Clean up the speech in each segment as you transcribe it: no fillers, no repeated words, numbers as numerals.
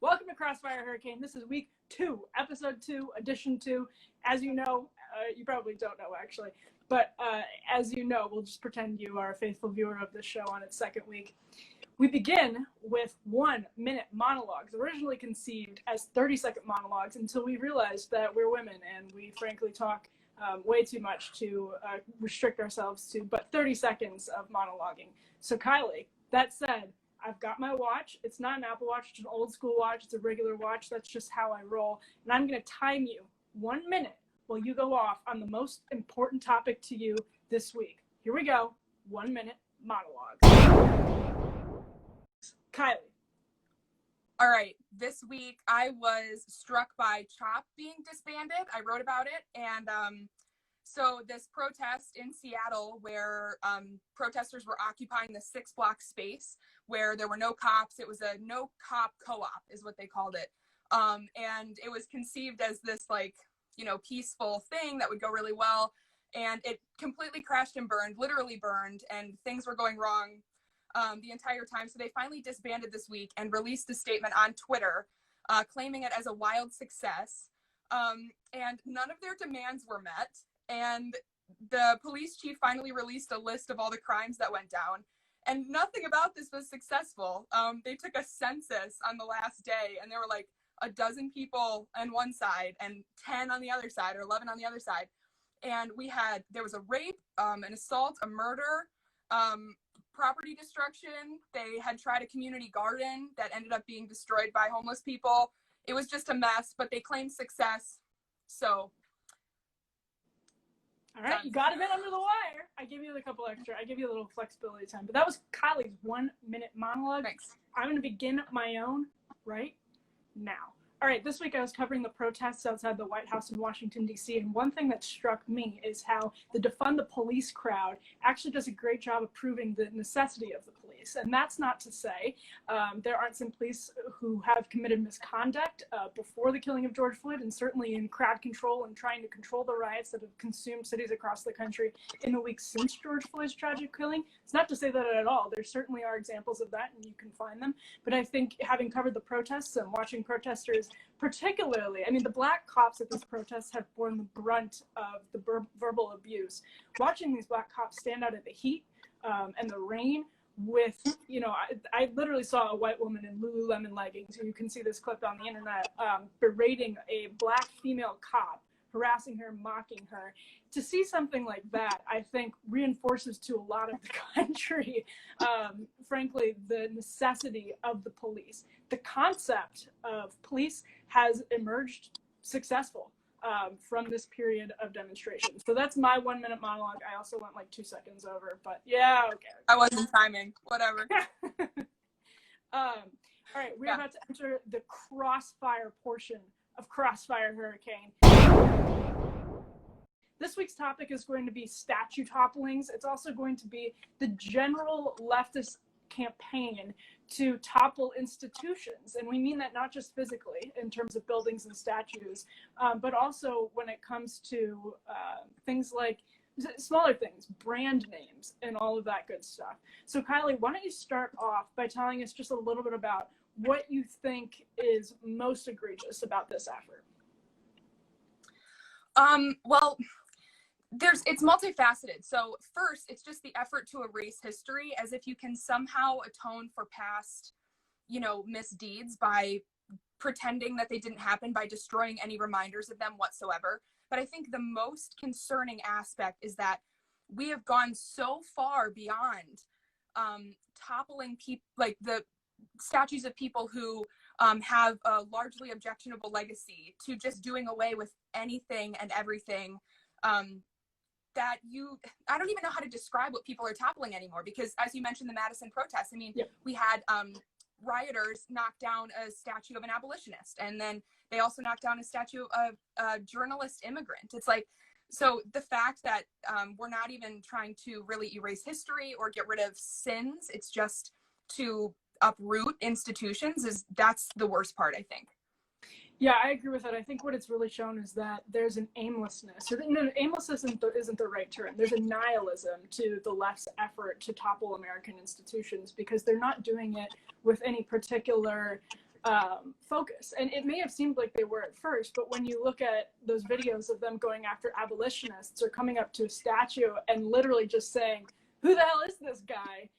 Welcome to Crossfire, Her-icane. This is week 2, episode 2, edition 2. As you know, you probably don't know actually, but as you know, we'll just pretend you are a faithful viewer of this show on its second week. We begin with 1-minute monologues, originally conceived as 30-second monologues until we realized that we're women and we frankly talk way too much to restrict ourselves to but 30 seconds of monologuing. So Kylee, that said, I've got my watch. It's not an Apple Watch, it's an old school watch. It's a regular watch. That's just how I roll. And I'm going to time you 1 minute while you go off on the most important topic to you this week. Here we go. 1 minute monologues. Kylee. All right. This week I was struck by CHOP being disbanded. I wrote about it. And so this protest in Seattle where protesters were occupying the 6-block space where there were no cops. It was a no cop co-op is what they called it. And it was conceived as this peaceful thing that would go really well. And it completely crashed and burned, literally burned, and things were going wrong the entire time. So they finally disbanded this week and released a statement on Twitter claiming it as a wild success. And none of their demands were met. And the police chief finally released a list of all the crimes that went down. And nothing about this was successful. They took a census on the last day, and there were like a dozen people on one side and 10 on the other side, or 11 on the other side. And there was a rape, an assault, a murder, property destruction. They had tried a community garden that ended up being destroyed by homeless people. It was just a mess, but they claimed success. So. All right, you got a bit under the wire. I gave you a couple extra. I gave you a little flexibility time, but that was Kylee's 1 minute monologue. Thanks. I'm going to begin my own right now. All right, this week I was covering the protests outside the White House in Washington, D.C., and one thing that struck me is how the Defund the Police crowd actually does a great job of proving the necessity of the police. And that's not to say there aren't some police who have committed misconduct before the killing of George Floyd, and certainly in crowd control and trying to control the riots that have consumed cities across the country in the weeks since George Floyd's tragic killing. It's not to say that at all. There certainly are examples of that, and you can find them. But I think having covered the protests and watching protesters particularly, the black cops at these protests have borne the brunt of the verbal abuse. Watching these black cops stand out in the heat and the rain with, I literally saw a white woman in Lululemon leggings, you can see this clip on the internet, berating a black female cop, harassing her, mocking her. To see something like that, I think, reinforces to a lot of the country, frankly, the necessity of the police. The concept of police has emerged successful from this period of demonstration. So that's my 1 minute monologue. I also went like 2 seconds over, but yeah, okay. I wasn't timing, whatever. All right, we're about to enter the Crossfire portion of Crossfire Her-icane. This week's topic is going to be statue topplings. It's also going to be the general leftist campaign to topple institutions. And we mean that not just physically in terms of buildings and statues, but also when it comes to things like smaller things, brand names, and all of that good stuff. So Kylee, why don't you start off by telling us just a little bit about what you think is most egregious about this effort? Well, it's multifaceted. So first, it's just the effort to erase history as if you can somehow atone for past, misdeeds by pretending that they didn't happen, by destroying any reminders of them whatsoever. But I think the most concerning aspect is that we have gone so far beyond toppling people, like the statues of people who have a largely objectionable legacy, to just doing away with anything and everything that I don't even know how to describe what people are toppling anymore, because as you mentioned, the Madison protests, we had rioters knock down a statue of an abolitionist, and then they also knocked down a statue of a journalist immigrant. It's like, so the fact that we're not even trying to really erase history or get rid of sins, it's just to uproot institutions, that's the worst part, I think. Yeah, I agree with that. I think what it's really shown is that there's an aimlessness. Aimlessness isn't the right term. There's a nihilism to the left's effort to topple American institutions, because they're not doing it with any particular focus. And it may have seemed like they were at first, but when you look at those videos of them going after abolitionists or coming up to a statue and literally just saying, who the hell is this guy?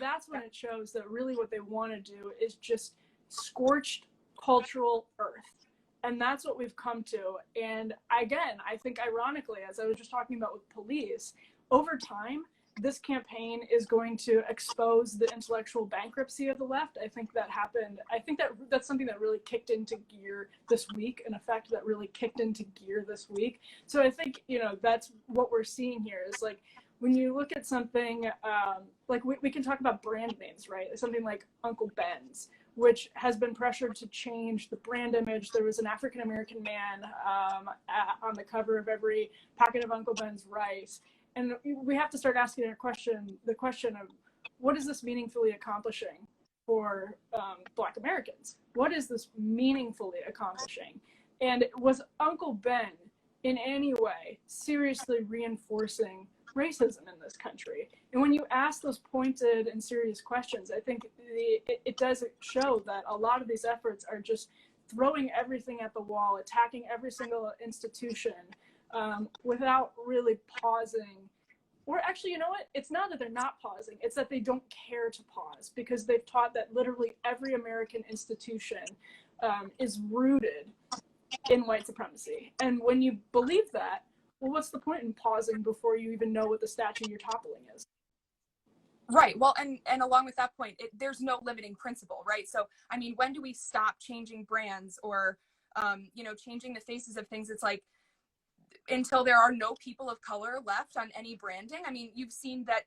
That's when it shows that really what they want to do is just scorched cultural earth. And that's what we've come to. And again, I think ironically, as I was just talking about with police, over time, this campaign is going to expose the intellectual bankruptcy of the left. I think that happened. I think that that's something that really kicked into gear this week, an effect that really kicked into gear this week. So I think, you know, that's what we're seeing here is like, when you look at something, like we can talk about brand names, right? Something like Uncle Ben's, which has been pressured to change the brand image. There was an African-American man on the cover of every packet of Uncle Ben's rice. And we have to start asking the question of, what is this meaningfully accomplishing for Black Americans? What is this meaningfully accomplishing? And was Uncle Ben in any way seriously reinforcing racism in this country? And when you ask those pointed and serious questions, I think it does show that a lot of these efforts are just throwing everything at the wall, attacking every single institution, without really pausing. Or actually, you know what? It's not that they're not pausing. It's that they don't care to pause, because they've taught that literally every American institution is rooted in white supremacy. And when you believe that, well, what's the point in pausing before you even know what the statue you're toppling is? Right. Well, and along with that point, there's no limiting principle, right? So, I mean, when do we stop changing brands or, you know, changing the faces of things? It's like, until there are no people of color left on any branding. I mean, you've seen that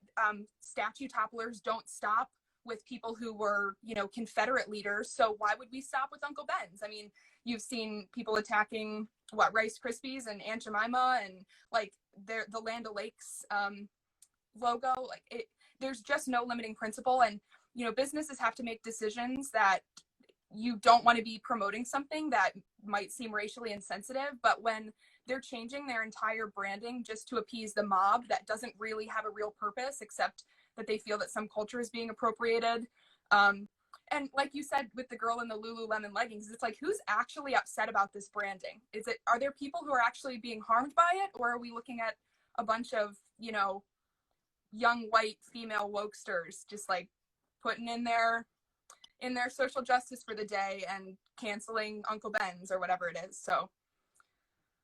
statue topplers don't stop with people who were, you know, Confederate leaders. So why would we stop with Uncle Ben's? I mean, you've seen people attacking Rice Krispies and Aunt Jemima and like the Land O'Lakes logo. Like there's just no limiting principle. And, you know, businesses have to make decisions that you don't want to be promoting something that might seem racially insensitive, but when they're changing their entire branding just to appease the mob that doesn't really have a real purpose except that they feel that some culture is being appropriated. And like you said with the girl in the Lululemon leggings, it's like, who's actually upset about this branding? Are there people who are actually being harmed by it? Or are we looking at a bunch of, you know, young white female wokesters just like putting in their social justice for the day and canceling Uncle Ben's or whatever it is? So,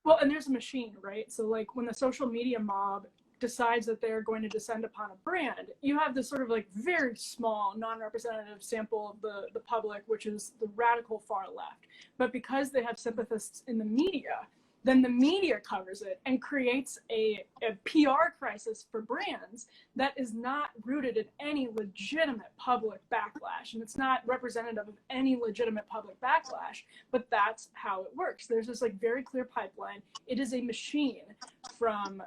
well, and there's a machine, right? So like when the social media mob decides that they're going to descend upon a brand, you have this sort of like very small non-representative sample of the public, which is the radical far left. But because they have sympathists in the media, then the media covers it and creates a PR crisis for brands that is not rooted in any legitimate public backlash. And it's not representative of any legitimate public backlash, but that's how it works. There's this like very clear pipeline. It is a machine from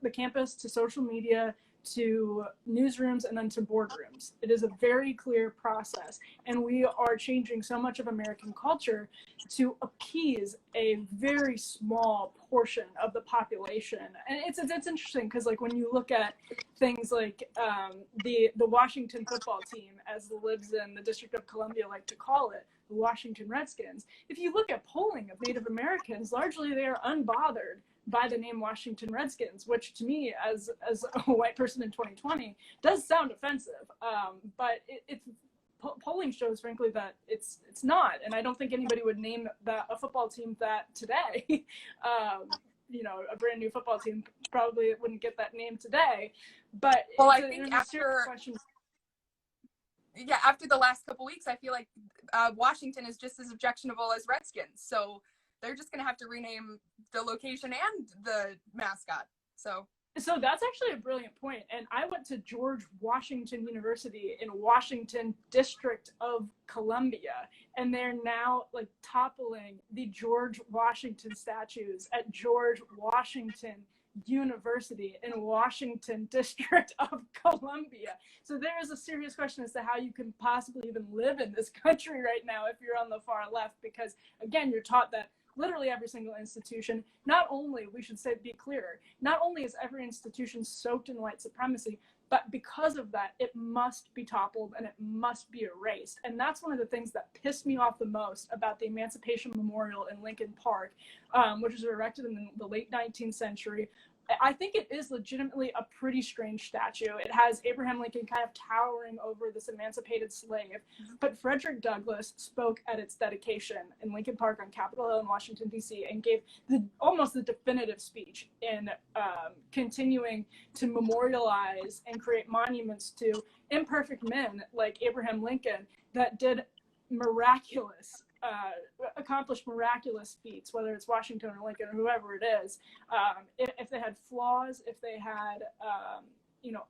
the campus to social media to newsrooms and then to boardrooms. It is a very clear process. And we are changing so much of American culture to appease a very small portion of the population. And it's interesting because like when you look at things like the Washington football team, as the libs in the District of Columbia like to call it, the Washington Redskins, if you look at polling of Native Americans, largely they are unbothered by the name Washington Redskins, which to me, as a white person in 2020, does sound offensive. But polling shows, frankly, that it's not, and I don't think anybody would name a football team that today. You know, a brand new football team probably wouldn't get that name today. But well, I think after the last couple weeks, I feel like Washington is just as objectionable as Redskins. So they're just going to have to rename the location and the mascot. So that's actually a brilliant point. And I went to George Washington University in Washington, District of Columbia, and they're now like toppling the George Washington statues at George Washington University in Washington, District of Columbia. So there is a serious question as to how you can possibly even live in this country right now if you're on the far left, because again, you're taught that literally every single institution, not only, we should say, be clear, not only is every institution soaked in white supremacy, But because of that, it must be toppled and it must be erased. And that's one of the things that pissed me off the most about the Emancipation Memorial in Lincoln Park, which was erected in the late 19th century. I think it is legitimately a pretty strange statue. It has Abraham Lincoln kind of towering over this emancipated slave. But Frederick Douglass spoke at its dedication in Lincoln Park on Capitol Hill in Washington, D.C., and gave almost the definitive speech in continuing to memorialize and create monuments to imperfect men like Abraham Lincoln that did accomplished miraculous feats, whether it's Washington or Lincoln or whoever it is. If they had flaws, if they had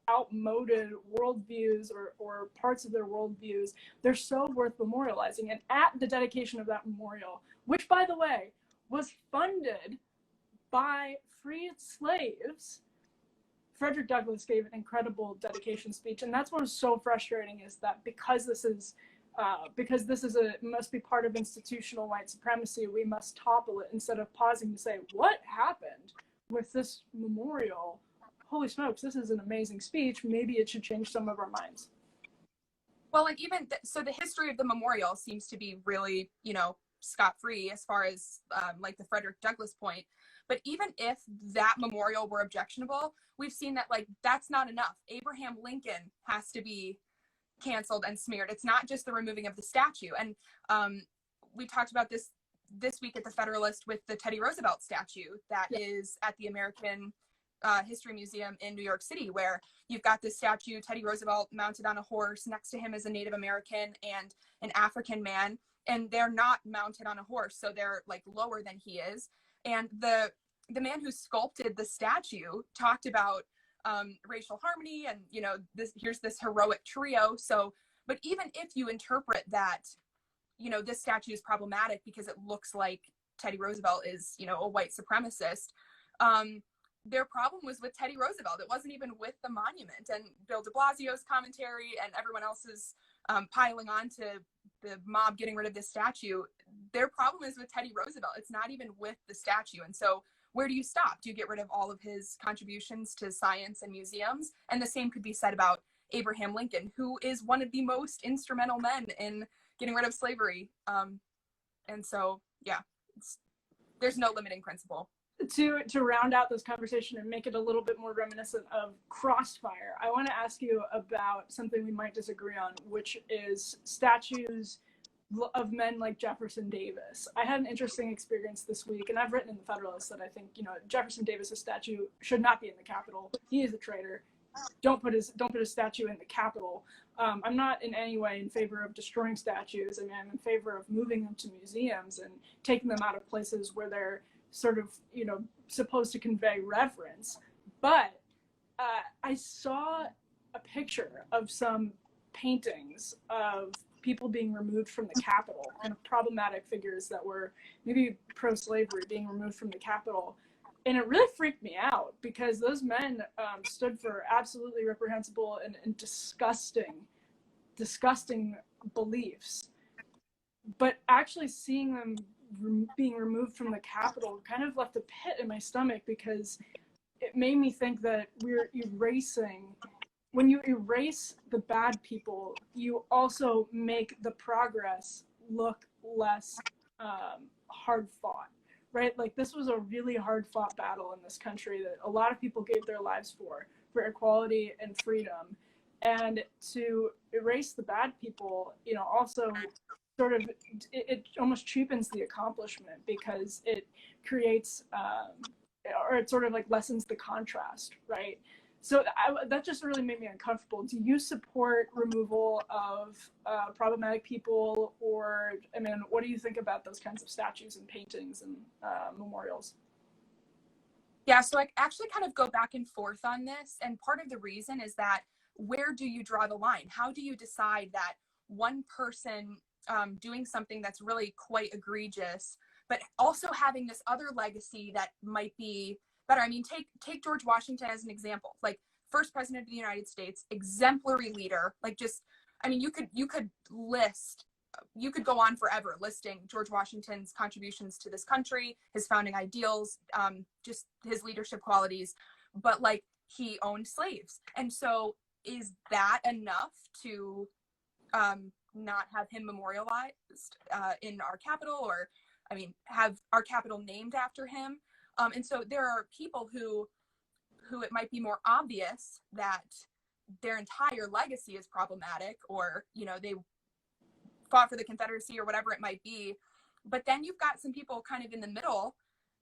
outmoded worldviews or parts of their worldviews, they're so worth memorializing. And at the dedication of that memorial, which, by the way, was funded by freed slaves, Frederick Douglass gave an incredible dedication speech. And that's what was so frustrating, is that because this must be part of institutional white supremacy, we must topple it, instead of pausing to say, what happened with this memorial? Holy smokes, this is an amazing speech. Maybe it should change some of our minds. Well, like so the history of the memorial seems to be really, scot-free as far as like the Frederick Douglass point. But even if that memorial were objectionable, we've seen that that's not enough. Abraham Lincoln has to be canceled and smeared. It's not just the removing of the statue. And we talked about this week at the Federalist with the Teddy Roosevelt statue that is at the American History Museum in New York City, where you've got this statue, Teddy Roosevelt mounted on a horse. Next to him is a Native American and an African man, and they're not mounted on a horse, so they're lower than he is. And the man who sculpted the statue talked about racial harmony and here's this heroic trio. So, but even if you interpret that this statue is problematic because it looks like Teddy Roosevelt is a white supremacist, their problem was with Teddy Roosevelt. It wasn't even with the monument. And Bill de Blasio's commentary and everyone else's piling on to the mob getting rid of this statue, their problem is with Teddy Roosevelt. It's not even with the statue. And so where do you stop? Do you get rid of all of his contributions to science and museums? And the same could be said about Abraham Lincoln, who is one of the most instrumental men in getting rid of slavery. And so, there's no limiting principle. To round out this conversation and make it a little bit more reminiscent of Crossfire, I want to ask you about something we might disagree on, which is statues of men like Jefferson Davis. I had an interesting experience this week, and I've written in the Federalist that I think Jefferson Davis's statue should not be in the Capitol. He is a traitor. Don't put his statue in the Capitol. I'm not in any way in favor of destroying statues. I mean, I'm in favor of moving them to museums and taking them out of places where they're sort of supposed to convey reverence. But I saw a picture of some paintings of people being removed from the Capitol, kind of problematic figures that were maybe pro-slavery being removed from the Capitol. And it really freaked me out, because those men stood for absolutely reprehensible and disgusting beliefs. But actually seeing them being removed from the Capitol kind of left a pit in my stomach, because it made me think that we're erasing. When you erase the bad people, you also make the progress look less hard fought, right? This was a really hard fought battle in this country that a lot of people gave their lives for equality and freedom. And to erase the bad people, also sort of, it almost cheapens the accomplishment, because it creates, or it sort of lessens the contrast, right? So that just really made me uncomfortable. Do you support removal of problematic people, or, what do you think about those kinds of statues and paintings and memorials? Yeah, so I actually kind of go back and forth on this. And part of the reason is that, where do you draw the line? How do you decide that one person doing something that's really quite egregious, but also having this other legacy that might be better? I mean, take George Washington as an example. First president of the United States, exemplary leader. You could go on forever listing George Washington's contributions to this country, his founding ideals, just his leadership qualities. But he owned slaves, and so is that enough to not have him memorialized in our capital, or have our capital named after him? And so there are people who it might be more obvious that their entire legacy is problematic, or they fought for the Confederacy or whatever it might be. But then you've got some people kind of in the middle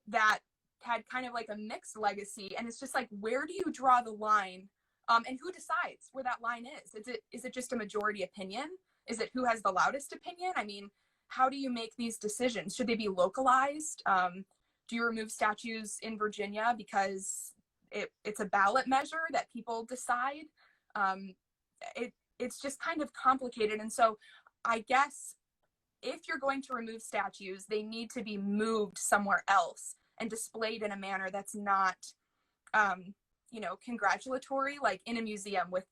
that had kind of like a mixed legacy, and it's just like, where do you draw the line? And who decides where that line is? Is it just a majority opinion? Is it who has the loudest opinion? I mean, how do you make these decisions? Should they be localized? Do you remove statues in Virginia because it's a ballot measure that people decide? It's just kind of complicated. And so I guess if you're going to remove statues, they need to be moved somewhere else and displayed in a manner that's not, congratulatory, like in a museum with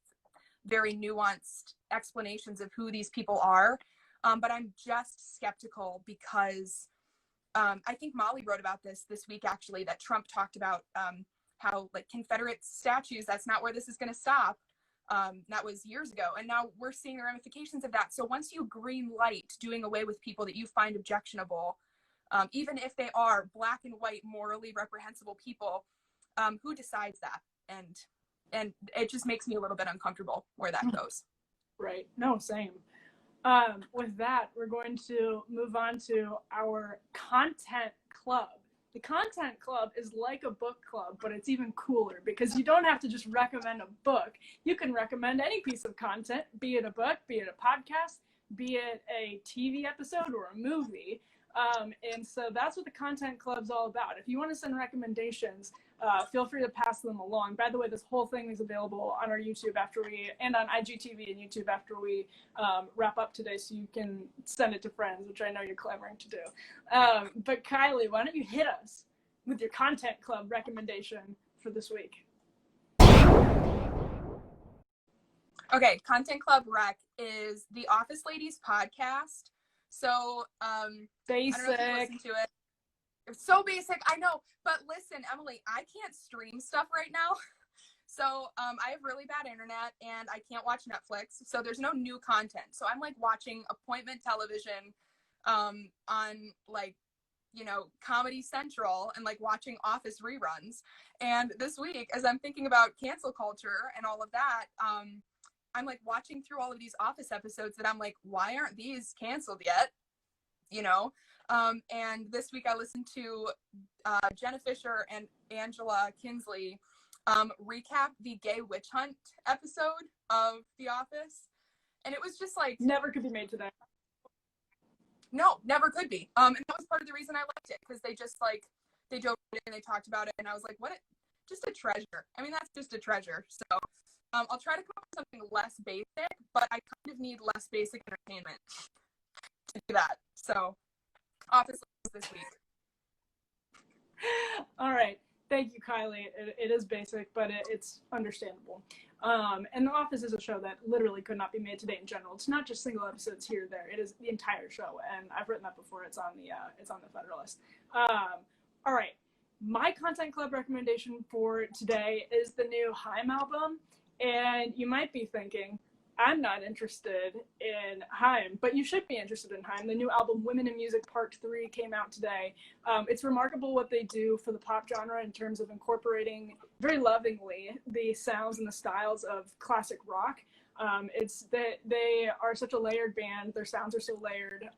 very nuanced explanations of who these people are. But I'm just skeptical because I think Molly wrote about this week, actually, that Trump talked about how like Confederate statues, that's not where this is going to stop. That was years ago. And now we're seeing the ramifications of that. So once you green light doing away with people that you find objectionable, even if they are black and white, morally reprehensible people, who decides that? And it just makes me a little bit uncomfortable where that goes. Right. No, same. With that, we're going to move on to our content club. The content club is like a book club, but it's even cooler because you don't have to just recommend a book. You can recommend any piece of content, be it a book, be it a podcast, be it a TV episode or a movie. And so that's what the content club's all about. If you want to send recommendations, feel free to pass them along. By the way, this whole thing is available on our YouTube and on IGTV and YouTube after we wrap up today, so you can send it to friends, which I know you're clamoring to do. But Kylee, why don't you hit us with your content club recommendation for this week? Okay, content club rec is the Office Ladies podcast. So basic. I don't know if you listen to it. It's so basic, I know. But listen, Emily, I can't stream stuff right now. So I have really bad internet and I can't watch Netflix. So there's no new content. So I'm like watching appointment television on like, Comedy Central, and like watching Office reruns. And this week, as I'm thinking about cancel culture and all of that, I'm like watching through all of these Office episodes that I'm like, why aren't these canceled yet? And this week I listened to Jenna Fisher and Angela Kinsley recap the gay witch hunt episode of The Office. And it was just like... Never could be made today. No, never could be. And that was part of the reason I liked it, because they just like, they joked and they talked about it, and I was like, just a treasure. I mean, that's just a treasure. So I'll try to come up with something less basic, but I kind of need less basic entertainment to do that. So Office this week. All right. Thank you, Kylee. It is basic, but it's understandable. And The Office is a show that literally could not be made today in general. It's not just single episodes here or there. It is the entire show, and I've written that before. It's on the Federalist. All right. My content club recommendation for today is the new Haim album. And you might be thinking, I'm not interested in Haim, but you should be interested in Haim. The new album, Women in Music Part 3, came out today. It's remarkable what they do for the pop genre in terms of incorporating very lovingly the sounds and the styles of classic rock. It's that they are such a layered band. Their sounds are so layered.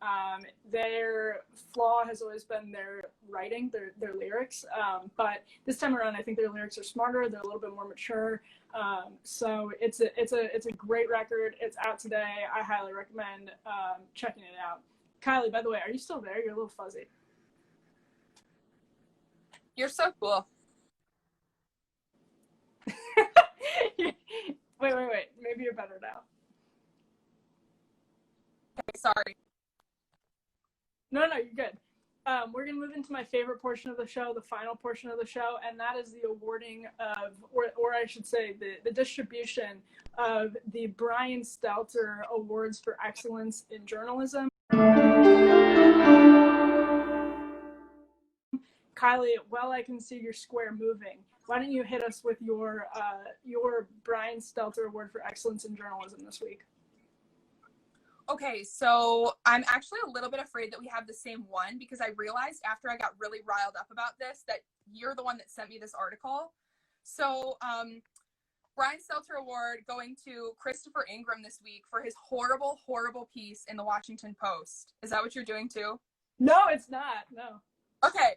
Their flaw has always been their writing, their lyrics. But this time around, I think their lyrics are smarter. They're a little bit more mature. So it's a great record. It's out today. I highly recommend checking it out. Kylee, by the way, are you still there? You're a little fuzzy. You're so cool. Wait. Maybe you're better now. Okay, sorry. No, you're good. We're going to move into my favorite portion of the show, the final portion of the show, and that is the awarding of, or I should say, the distribution of the Brian Stelter Awards for Excellence in Journalism. Kylee, while I can see your square moving, why don't you hit us with your Brian Stelter Award for Excellence in Journalism this week? Okay, so I'm actually a little bit afraid that we have the same one, because I realized after I got really riled up about this that you're the one that sent me this article. So Brian Stelter Award going to Christopher Ingram this week for his horrible, horrible piece in the Washington Post. Is that what you're doing too? No, it's not. No. Okay.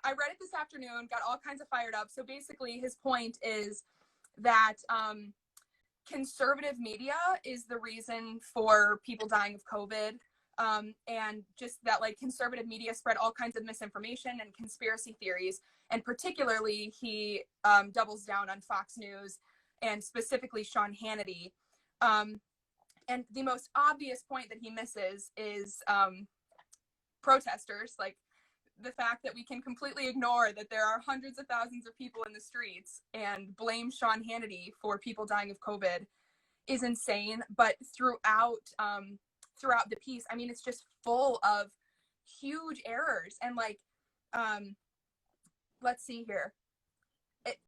I read it this afternoon, got all kinds of fired up. So basically his point is that conservative media is the reason for people dying of COVID. And just that like conservative media spread all kinds of misinformation and conspiracy theories. And particularly he doubles down on Fox News and specifically Sean Hannity. And the most obvious point that he misses is protesters, like the fact that we can completely ignore that there are hundreds of thousands of people in the streets and blame Sean Hannity for people dying of COVID is insane. But throughout the piece, I mean, it's just full of huge errors. And like, let's see here.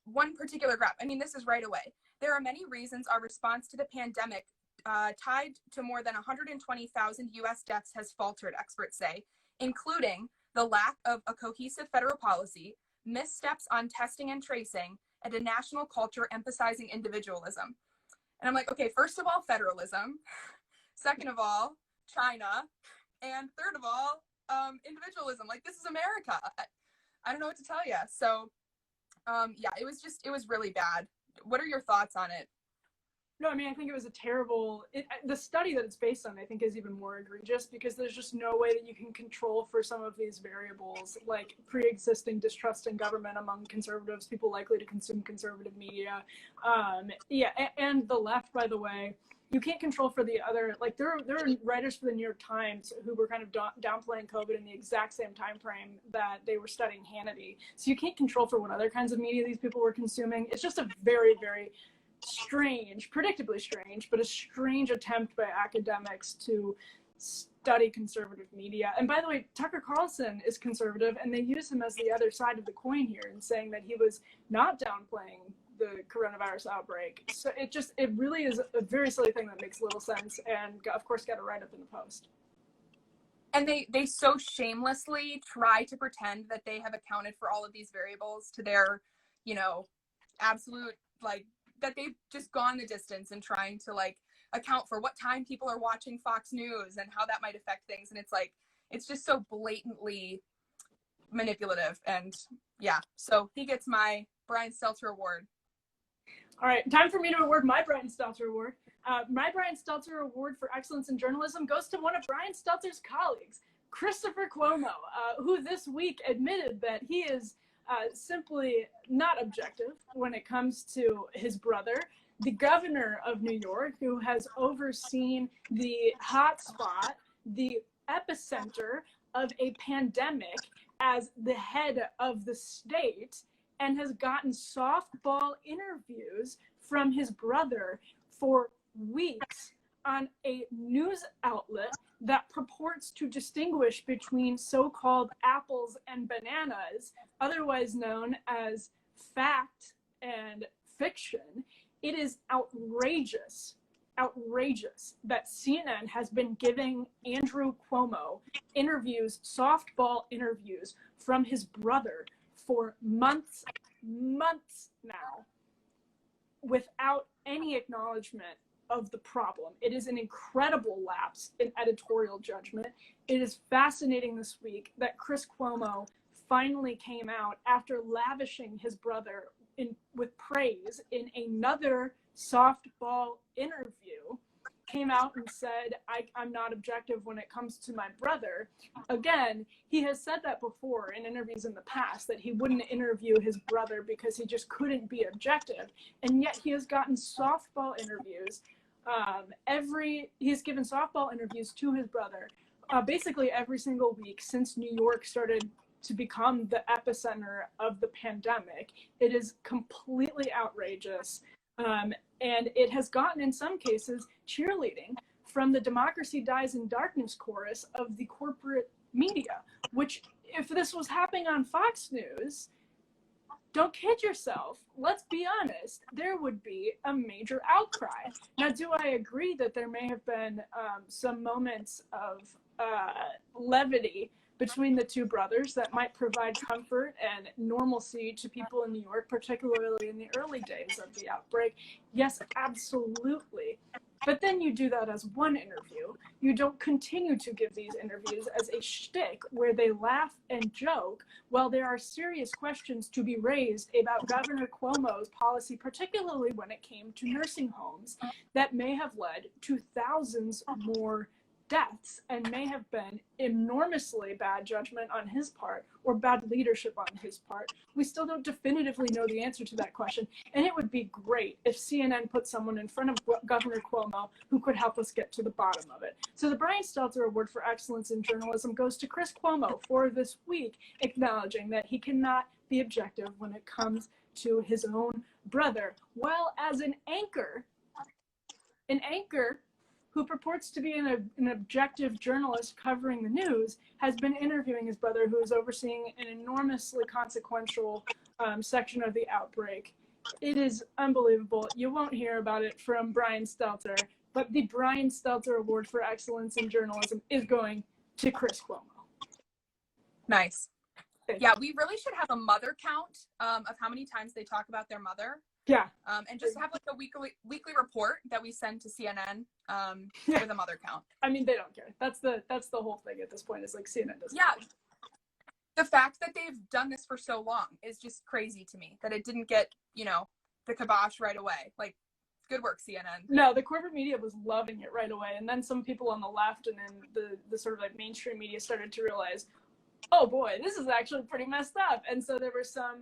One particular graph, I mean, this is right away. There are many reasons our response to the pandemic tied to more than 120,000 US deaths has faltered, experts say, including the lack of a cohesive federal policy, missteps on testing and tracing, and a national culture emphasizing individualism. And I'm like, okay, first of all, federalism. Second of all, China. And third of all, individualism. Like, this is America. I don't know what to tell you. So, yeah, it was really bad. What are your thoughts on it? No, I mean, I think it was a terrible, the study that it's based on, I think, is even more egregious, because there's just no way that you can control for some of these variables, like pre-existing distrust in government among conservatives, people likely to consume conservative media. And the left, by the way, you can't control for the other, like there are writers for the New York Times who were kind of downplaying COVID in the exact same time frame that they were studying Hannity. So you can't control for what other kinds of media these people were consuming. It's just a very, very strange, predictably strange, but a strange attempt by academics to study conservative media. And by the way, Tucker Carlson is conservative, and they use him as the other side of the coin here in saying that he was not downplaying the coronavirus outbreak. So it really is a very silly thing that makes little sense, and of course got a write-up in the Post. And they so shamelessly try to pretend that they have accounted for all of these variables to their, absolute, like, that they've just gone the distance in trying to like account for what time people are watching Fox News and how that might affect things. And it's like, it's just so blatantly manipulative. And yeah, so he gets my Brian Stelter Award. All right, time for me to award my Brian Stelter Award. My Brian Stelter Award for Excellence in Journalism goes to one of Brian Stelter's colleagues, Christopher Cuomo, who this week admitted that he is simply not objective when it comes to his brother, the governor of New York, who has overseen the hotspot, the epicenter of a pandemic as the head of the state, and has gotten softball interviews from his brother for weeks on a news outlet that purports to distinguish between so-called apples and bananas, otherwise known as fact and fiction. It is outrageous that CNN has been giving Andrew Cuomo softball interviews from his brother for months now, without any acknowledgement of the problem. It is an incredible lapse in editorial judgment. It is fascinating this week that Chris Cuomo finally came out after lavishing his brother with praise in another softball interview, came out and said, I'm not objective when it comes to my brother. Again, he has said that before in interviews in the past, that he wouldn't interview his brother because he just couldn't be objective. And yet he has gotten softball interviews. He's given softball interviews to his brother basically every single week since New York started to become the epicenter of the pandemic. It is completely outrageous. And it has gotten, in some cases, cheerleading from the Democracy Dies in Darkness chorus of the corporate media, which if this was happening on Fox News, don't kid yourself. Let's be honest. There would be a major outcry. Now, do I agree that there may have been some moments of levity between the two brothers that might provide comfort and normalcy to people in New York, particularly in the early days of the outbreak? Yes, absolutely. But then you do that as one interview. You don't continue to give these interviews as a shtick where they laugh and joke while there are serious questions to be raised about Governor Cuomo's policy, particularly when it came to nursing homes, that may have led to thousands more deaths and may have been enormously bad judgment on his part or bad leadership on his part. We still don't definitively know the answer to that question. And it would be great if CNN put someone in front of Governor Cuomo who could help us get to the bottom of it. So the Brian Stelter Award for Excellence in Journalism goes to Chris Cuomo for this week, acknowledging that he cannot be objective when it comes to his own brother. While as an anchor who purports to be an objective journalist covering the news, has been interviewing his brother, who is overseeing an enormously consequential section of the outbreak. It is unbelievable. You won't hear about it from Brian Stelter, but the Brian Stelter Award for Excellence in Journalism is going to Chris Cuomo. Nice. Yeah, we really should have a mother count of how many times they talk about their mother. Yeah. And just have like a weekly report that we send to CNN with a mother count. I mean, they don't care. That's the whole thing at this point, is like CNN doesn't care. Yeah. The fact that they've done this for so long is just crazy to me, that it didn't get, the kibosh right away. Like, good work, CNN. No, the corporate media was loving it right away. And then some people on the left and then the sort of like mainstream media started to realize, oh boy, this is actually pretty messed up. And so there was some,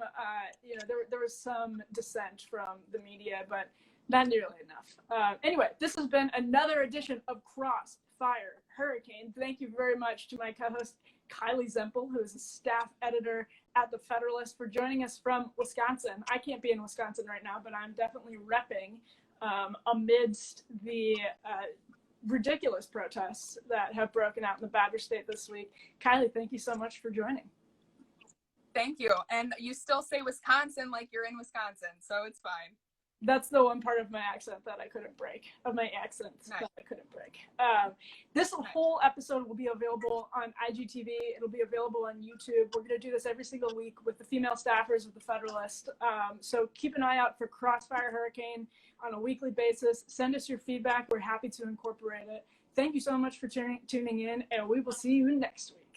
there was some dissent from the media, but not nearly enough. Anyway, this has been another edition of Crossfire Her-icane. Thank you very much to my co-host, Kylee Zemple, who is a staff editor at the Federalist, for joining us from Wisconsin. I can't be in Wisconsin right now, but I'm definitely repping amidst the ridiculous protests that have broken out in the Badger State this week. Kylee, thank you so much for joining. Thank you. And you still say Wisconsin like you're in Wisconsin, so it's fine. That's the one part of my accent that I couldn't break, that I couldn't break. This whole episode will be available on IGTV. It'll be available on YouTube. We're going to do this every single week with the female staffers of the Federalist. So keep an eye out for Crossfire Her-icane on a weekly basis. Send us your feedback. We're happy to incorporate it. Thank you so much for tuning in, and we will see you next week.